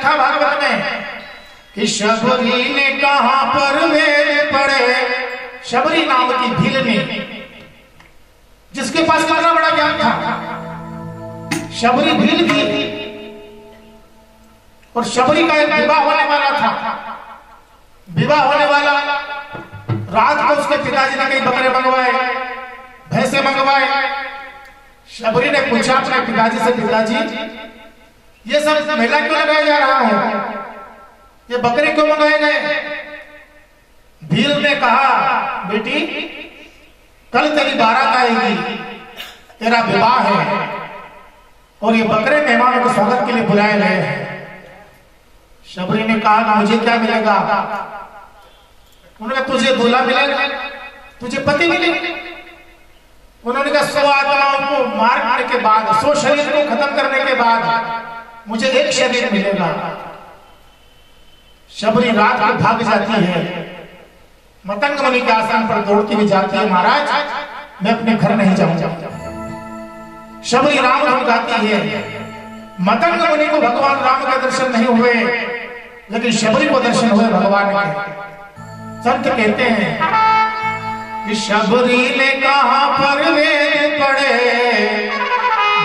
लिखा भागवत में कि शबरी ने कहां पर वेद पढ़े। शबरी नाम की भील ने, जिसके पास कितना बड़ा ज्ञान था। शबरी भील थी और शबरी का एक विवाह होने वाला था। विवाह होने वाला, रात को उसके पिताजी ने कई बकरे मंगवाए, भैंसे मंगवाए। शबरी ने पूछा अपने पिताजी से, पिताजी ये सब मेला क्यों लगाया जा रहा है, ये बकरे क्यों मंगाए गए। भील ने कहा, बेटी कल तेरी बारात आएगी, तेरा विवाह है और ये बकरे मेहमानों के स्वागत के लिए बुलाए गए हैं। शबरी ने कहा, मुझे क्या मिलेगा। उन्होंने कहा, तुझे दूल्हा मिलेगा, तुझे पति मिलेगा। उन्होंने कहा, 100 आत्माओं को मारने के बाद, 100 शरीर को खत्म करने के बाद मुझे एक शरीर मिलेगा। शबरी रात को भाग जाती है, मतंग मुनि के आश्रम पर दौड़ती हुई जाती है, महाराज मैं अपने घर नहीं जाऊंगा। शबरी राम नाम गाती है। मतंग मुनि को भगवान राम का दर्शन नहीं हुए, लेकिन शबरी को दर्शन हुए भगवान के। संत कहते हैं कि शबरी ने कहां पर वेद पढ़े,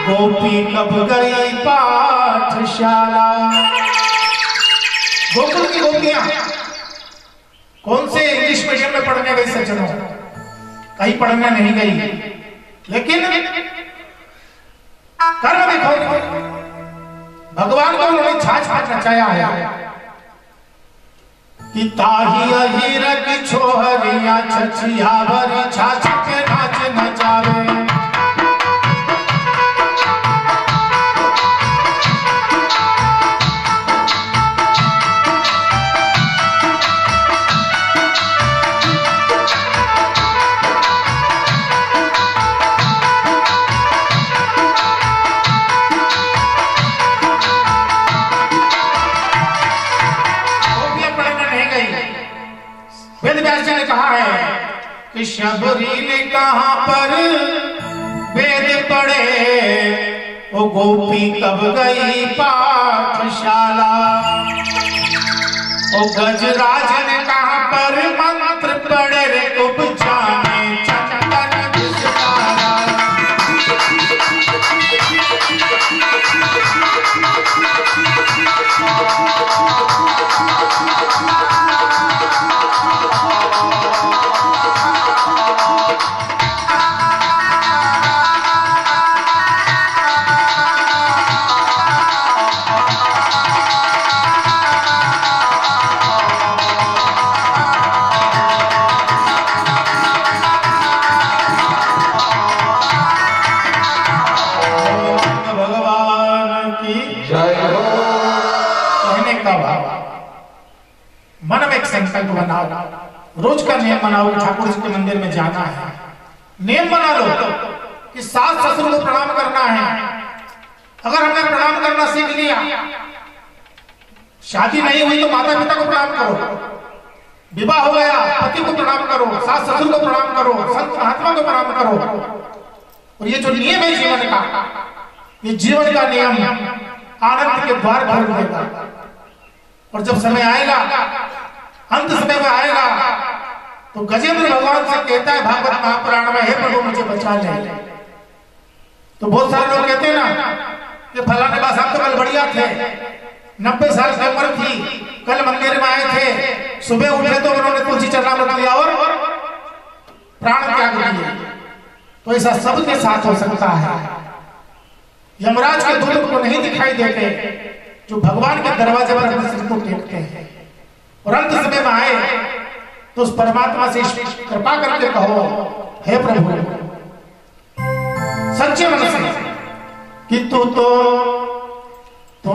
गोपी कब गई पाठशाला। गोकुल की गोपियां कौन से इंग्लिश मीडियम में पढ़ने गई सज्जनों, कहीं पढ़ने नहीं गई, लेकिन कर्म देखो, भगवान को उन्होंने छाछ छाछ नचाया है कि ताही अहीर की छोहरिया छछिया भरी छाछ के नाच नचावे। कि शबरी ने कहां पर वेद पढ़े, वो गोपी कब गई पाठशाला। ओ गजराज ने कहां पर मंत्र पढ़े, रे कुब जाने चंदन विस्तारा। संकल्प बनाओ, रोज का नियम बनाओ कि ठाकुर जी के मंदिर में जाना है। नियम बना लो कि सास ससुर को प्रणाम करना है। अगर हमने प्रणाम करना सीख लिया, शादी नहीं हुई तो माता पिता को प्रणाम करो, विवाह हो गया पति को प्रणाम करो, सास ससुर को प्रणाम करो, संत महात्मा को प्रणाम करो। और ये जो नियम है जीवन का, ये जीवन का नियम आनंद के द्वार खोल देगा। और जब समय आएगा, अंत समय में आएगा, तो गजेंद्र भगवान से कहता है भागवत महापुराण में, हे प्रभु मुझे बचा ले। तो बहुत सारे लोग कहते हैं ना कि फलाने बात साहब तो कल बढ़िया थे, 90 साल की उम्र थी, कल मंदिर में आए थे, सुबह उठे तो उन्होंने तुलसी चरणामृत लिया और प्राण त्याग दिए। तो ऐसा सबके साथ हो सकता है। यमराज के दूत को नहीं दिखाई देते जो भगवान के दरवाजे पर अपने सिर को टेकते हैं। और अंत समय में आए तो उस परमात्मा से कृपा करके कहो, हे प्रभु सच्चे मन से कि तू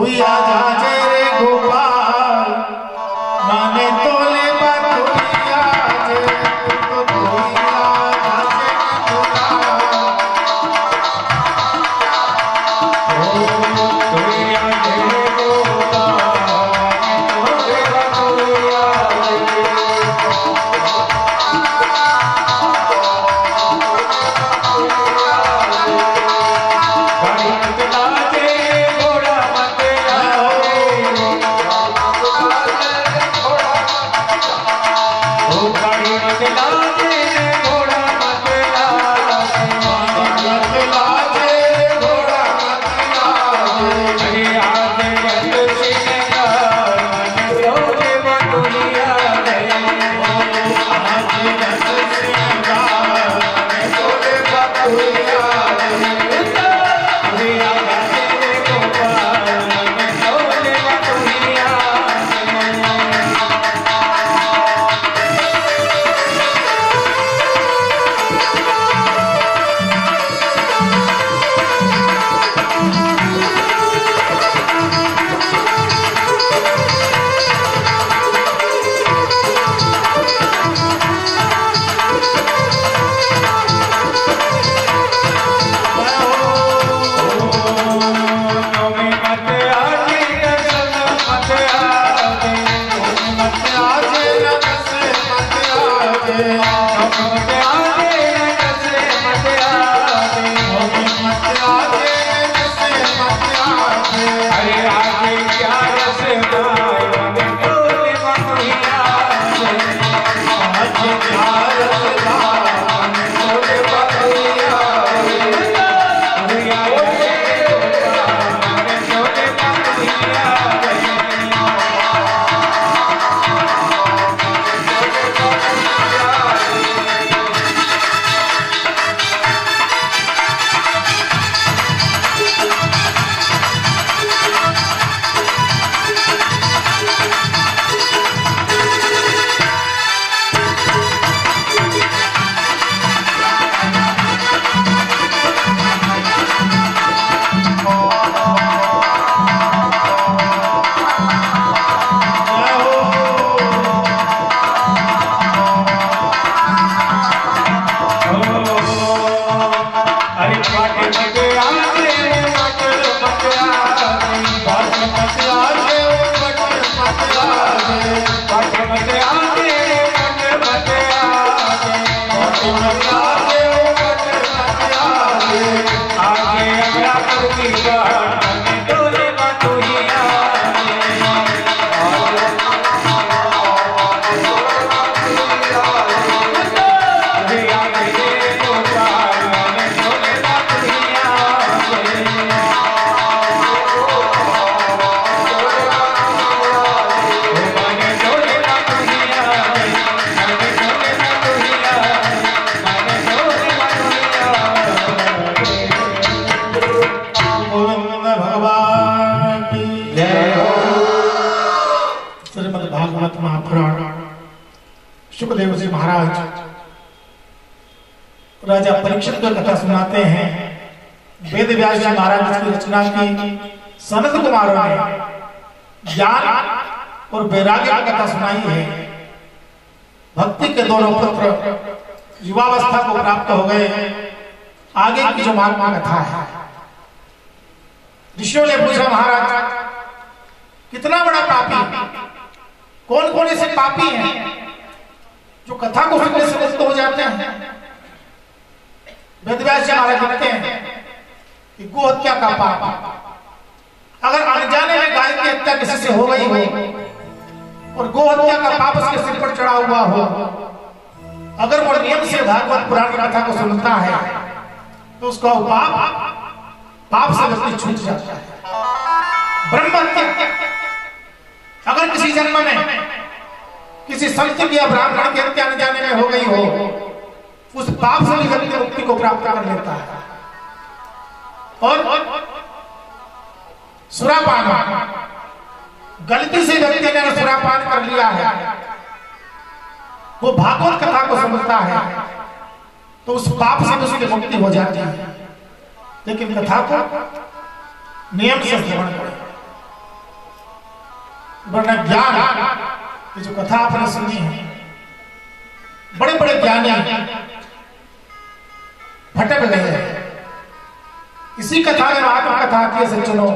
ही आजा जय रे गोपाल, माने तोले भागवत महापुराण सुखदेव जी महाराज राजा परीक्षित को कथा सुनाते हैं। वेद व्यास जी महाराज की रचना की सनत कुमारों ने ज्ञान और वैराग्य की कथा सुनाई है। भक्ति के दोनों पुत्र युवावस्था को प्राप्त हो गए। आगे की जो महात्मा कथा है, ऋषियों ने पूछा महाराज कितना बड़ा पापी, कौन कौन ऐसे पापी हैं जो कथा को सुनने से मुक्त हो जाते हैं। वेदव्यास जी महाराज लिखते हैं कि गो हत्या का पाप, अगर अनजाने में गाय की हत्या किसी से हो गई हो और गो हत्या का पाप उसके सिर पर चढ़ा हुआ हो, अगर वो नियम से भागवत पुराण की कथा को सुनता है तो उसका पाप से व्यक्ति छूट जाता है। ब्रह्म हत्या अगर किसी जन्म में किसी संत या ब्राह्मण की हत्या अनजाने में हो गई हो, उस पाप से भी व्यक्ति मुक्ति को प्राप्त कर लेता है। और सुरापान, गलती से व्यक्ति ने सुरापान कर लिया है, वो भागवत कथा को समझता है तो उस पाप से उसकी मुक्ति हो जाती है। लेकिन कथा को नियम से श्रवण करें, वरना ज्ञान ये जो कथा आपने सुनी है, बड़े बड़े ज्ञानी भटक गए हैं। इसी कथा में महात्मा कथा आती है, सज्जनों,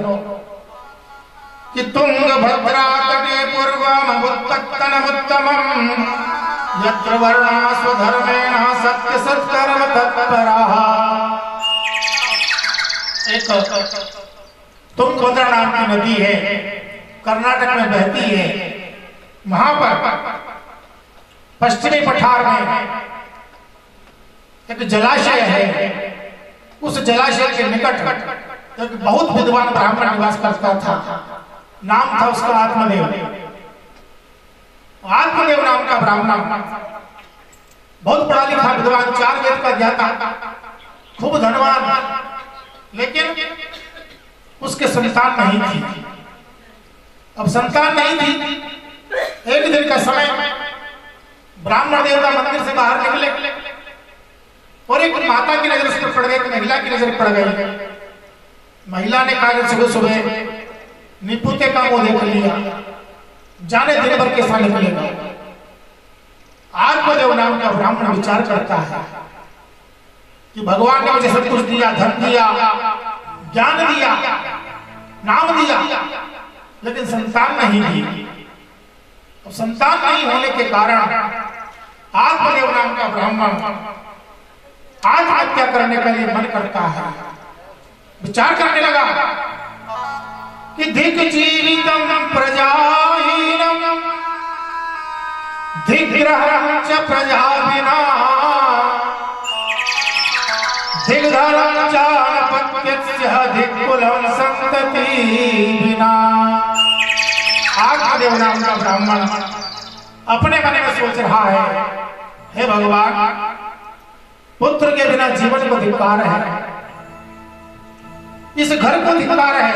कि तुंगभद्रा तटे पूर्वम उत्तमम यत्र वर्णा स्वधर्मेण सत्य सत्कर्म तत्पराः। एक तुंगभद्रा नाम की नदी है, कर्नाटक में बहती है। वहां पर पश्चिमी पठार में एक जलाशय है। उस जलाशय के निकट एक बहुत विद्वान ब्राह्मण निवास करता था। नाम था उसका आत्मदेव। आत्मदेव नाम का ब्राह्मण बहुत पढ़ा लिखा विद्वान, 4 वेद का ज्ञाता, खूब धनवान, लेकिन उसके संतान नहीं थी। अब संतान नहीं थी, एक दिन का समय ब्राह्मण देवता मंदिर से बाहर निकले और एक माता की नजर उस पर पड़ गई, एक महिला की नजर पड़ गई। महिला ने कहा सुबह सुबह निपुते का मुंह देख लिया, जाने दिन भर कैसा निकलेगा। आत्मदेव नाम का ब्राह्मण विचार करता है कि भगवान ने मुझे सब कुछ दिया, धन दिया, ज्ञान दिया, नाम दिया, लेकिन संतान नहीं दी। अब संतान नहीं होने के कारण आत्मदेव नाम का ब्राह्मण आत्महत्या करने का लिए मन करता है। विचार करने लगा कि धिक जीवितम प्रजाहीनम धिग्रहं च प्रजा विना धिग्धरं च अनपत्यस्य धिक्कुलं संतति विना। आत्मदेव नाम का ब्राह्मण अपने मन में सोच रहा है, हे भगवान, पुत्र के बिना जीवन को धिक्कार है, इस घर को धिक्कार है,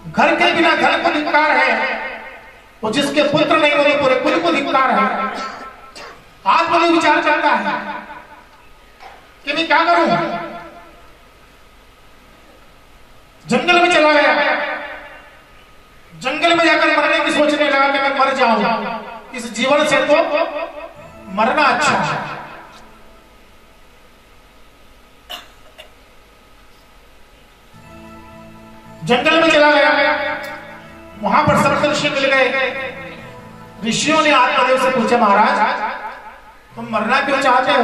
घर के बिना धन को धिक्कार है, और जिसके पुत्र नहीं होने पूरे कुल को धिक्कार है। आत्मदेव विचार करता है कि मैं क्या करूं। जंगल में चला गया, जंगल में जाकर मरने की सोचने लगा कि मैं मर जाऊं, इस जीवन से तो मरना अच्छा है। जंगल में चला गया, वहां पर सप्तऋषि मिल गए। ऋषियों ने आत्मदेव से पूछा, महाराज तुम मरना क्यों चाहते हो?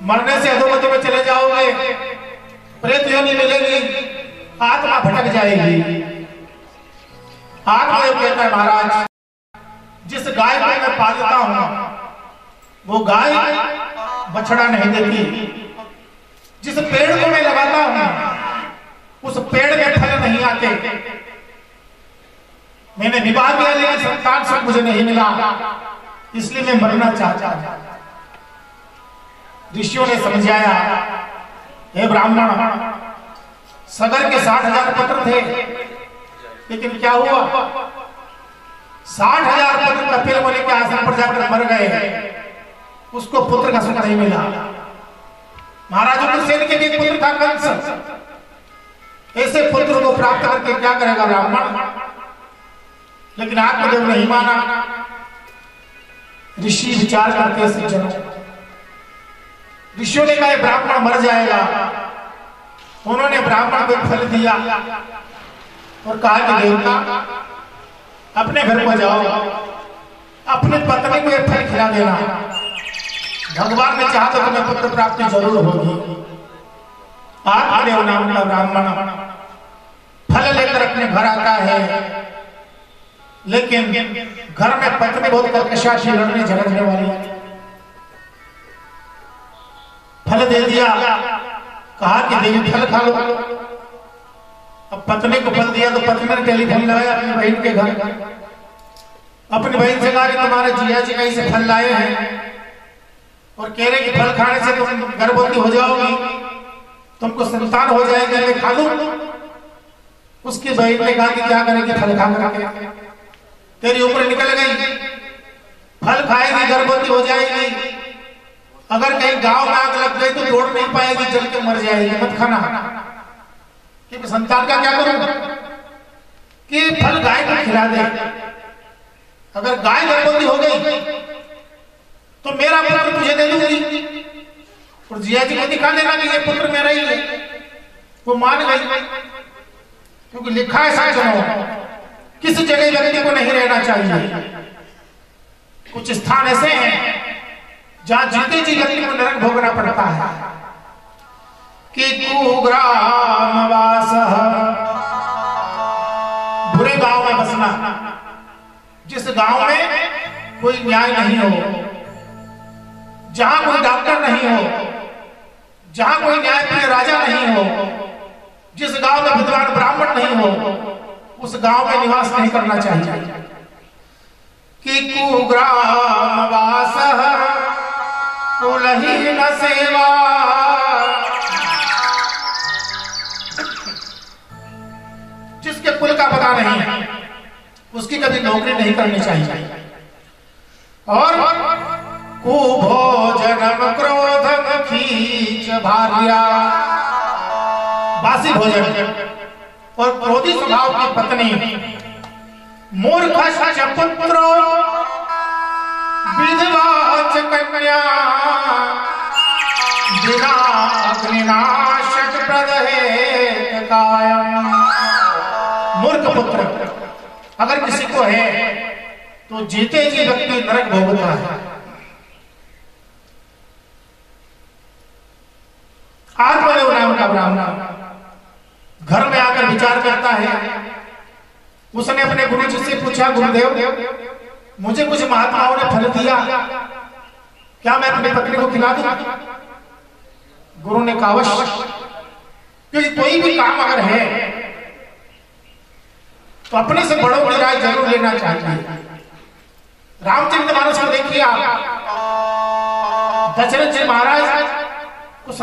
मरने से अधोगति में चले जाओगे, प्रेत योनि मिलेगी, आत्मा भटक जाएगी। आत्मदेव कहता है, महाराज जिस गाय को मैं पालता हूं वो गाय बछड़ा नहीं देती, जिस पेड़ को मैं लगाता हूं उस पेड़ में फल नहीं आते। मैंने विवाह किया लेकिन संतान से मुझे नहीं मिला, इसलिए मैं मरना चाहता हूं। ऋषियों ने समझाया, हे ब्राह्मण, सगर के 60,000 पुत्र थे, लेकिन क्या हुआ? 60,000 पुत्र कपिल मुनि के आसन पर जाकर मर गए, उसको पुत्र का सुख नहीं मिला। महाराज उग्रसेन के भी एक पुत्र था कंस। ऐसे पुत्र को प्राप्त करके क्या करेगा ब्राह्मण? लेकिन आत्मदेव नहीं माना। ऋषि विचार करते सज्जनों, ऋषियों ने कहा ब्राह्मण मर जाएगा। उन्होंने ब्राह्मण को फल दिया और कहा कि देवता अपने घर को जाओ, अपने पत्नी को एक फल खिला देना, भगवान ने चाहा तो तुम्हें पुत्र प्राप्ति जरूर होगी। आत्मदेव नाम का ब्राह्मण फल लेकर अपने घर आता है, लेकिन घर में पत्नी बहुत कर्कशाशी, लड़ने झगड़ने वाली। फल दे दिया, कहा कि देवी फल खा लो। अब पत्नी को फल दिया तो पत्नी ने टेलीफोन लगाया अपनी बहन के घर। अपनी बहन से कहा कि तुम्हारे जिया जी कहीं से फल लाए हैं और कह रहे कि फल खाने से तुम गर्भवती हो जाओगी, तुमको संतान हो जाएगी, मैं खा लूं। उसकी बहन ने कहा कि क्या करेगी फल खा करके, तेरी उम्र निकल गई, फल खाएगी गर्भवती हो जाएगी, अगर कहीं गांव में आग लग गई तो दौड़ नहीं पाएगी, जल के मर जाएगी, मत खाना। कि संतान का क्या करूं? कि फल गाय को खिला दे, अगर गाय गर्भवती हो गई तो मेरा पुत्र तुझे दे दूंगी और जिया जी को दिखा देना कि ये पुत्र मेरा ही है। वो मान गई, क्योंकि लिखा है सज्जनों, किस जगह व्यक्ति को नहीं रहना चाहिए। कुछ स्थान ऐसे हैं जहां जीते जी व्यक्ति को नरक भोगना पड़ता है। कि कुग्रामवास, बुरे गांव में बसना, जिस गांव में कोई न्याय नहीं हो, जहां कोई डॉक्टर नहीं हो, जहां कोई न्यायप्रिय राजा नहीं हो, जिस गांव में विद्वान ब्राह्मण नहीं हो, उस गांव में निवास नहीं करना चाहिए। कि कुग्रामवास कुलहीन सेवा, जिसके कुल का पता नहीं है उसकी कभी नौकरी नहीं करनी चाहिए। और कुभोजनम क्रोधम खींच भार्या, बासी भोजन और क्रोधी स्वभाव की पत्नी, मूर्ख पुत्रो विधवा कन्या, बिना अग्निनाशक प्रदहेत कायम। मूर्ख पुत्र अगर किसी को है तो जीते जी व्यक्ति नरक भोगता है। आत्मदेव नाम का ब्राह्मण घर में आकर विचार करता है। उसने अपने गुरु जी से पूछा, गुरुदेव मुझे कुछ महात्माओं ने फल दिया, क्या मैं अपनी पत्नी को खिला दूं? गुरु ने कहा अवश्य, क्योंकि कोई भी काम अगर है तो अपने से बड़ों की राय जरूर लेना चाहिए। रामचरितमानस में देखिए आप, दशरथ जी महाराज को